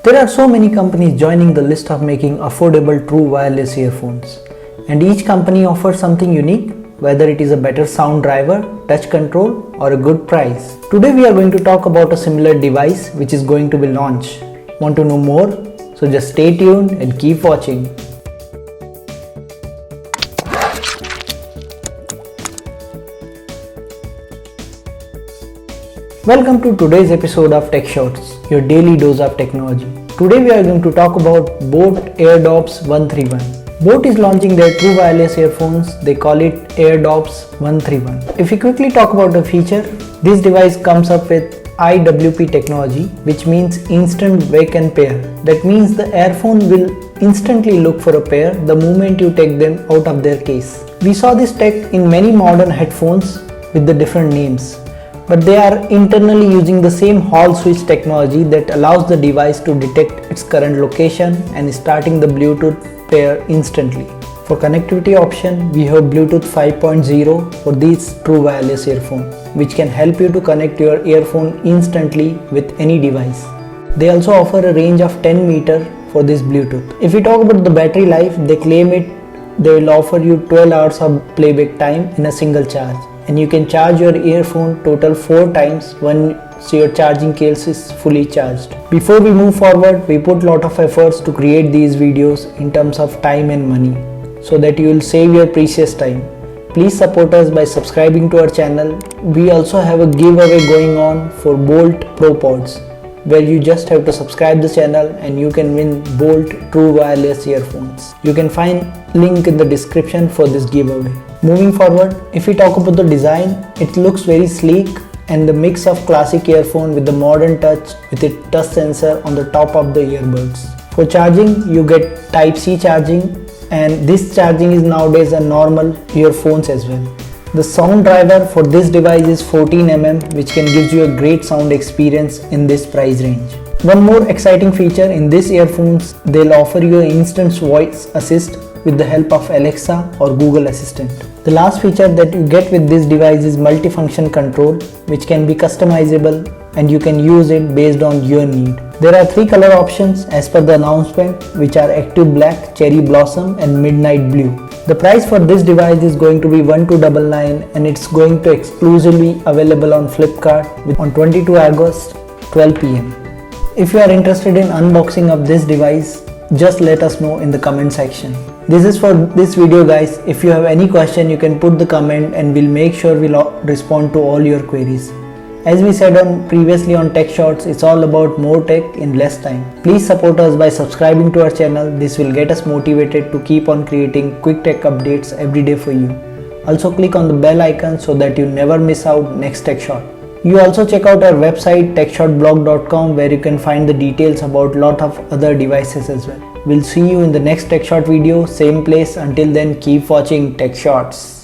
There are so many companies joining the list of making affordable true wireless earphones, and each company offers something unique, whether it is a better sound driver, touch control, or a good price. Today we are going to talk about a similar device which is going to be launched. Want to know more? So just stay tuned and keep watching. Welcome to today's episode of Tech Shorts, your daily dose of technology. Today we are going to talk about Boat AirDops 131. Boat is launching their true wireless earphones. They call it AirDops 131. If we quickly talk about the feature, this device comes up with IWP technology, which means instant wake and pair. That means the earphone will instantly look for a pair the moment you take them out of their case. We saw this tech in many modern headphones with the different names, but they are internally using the same Hall switch technology that allows the device to detect its current location and starting the Bluetooth pair instantly. For connectivity option, we have Bluetooth 5.0 for these true wireless earphone, which can help you to connect your earphone instantly with any device. They also offer a range of 10 meter for this Bluetooth. If we talk about the battery life, they claim they will offer you 12 hours of playback time in a single charge, and you can charge your earphone total 4 times once your charging case is fully charged. Before we move forward, we put lot of efforts to create these videos in terms of time and money, so that you will save your precious time. Please support us by subscribing to our channel. We also have a giveaway going on for Bolt Pro Pods, where you just have to subscribe the channel and you can win Bolt True Wireless earphones. You can find link in the description for this giveaway. Moving forward, if we talk about the design, it looks very sleek and the mix of classic earphone with the modern touch with a touch sensor on the top of the earbuds. For charging, you get Type-C charging, and this charging is nowadays a normal earphones as well. The sound driver for this device is 14mm, which can give you a great sound experience in this price range. One more exciting feature in these earphones, they'll offer you an instant voice assist with the help of Alexa or Google Assistant. The last feature that you get with this device is multifunction control, which can be customizable and you can use it based on your need. There are 3 color options as per the announcement, which are Active Black, Cherry Blossom and Midnight Blue. The price for this device is going to be 1299 and it's going to exclusively available on Flipkart on 22 August 12 pm. If you are interested in unboxing of this device, just let us know in the comment section. This is for this video guys. If you have any question, you can put the comment and we'll make sure we'll respond to all your queries. As we said previously on Tech Shorts, it's all about more tech in less time. Please support us by subscribing to our channel. This will get us motivated to keep on creating quick tech updates every day for you. Also click on the bell icon so that you never miss out next Tech Short. You also check out our website techshortblog.com, where you can find the details about lot of other devices as well. We'll see you in the next Tech Short video, same place. Until then, keep watching Tech Shorts.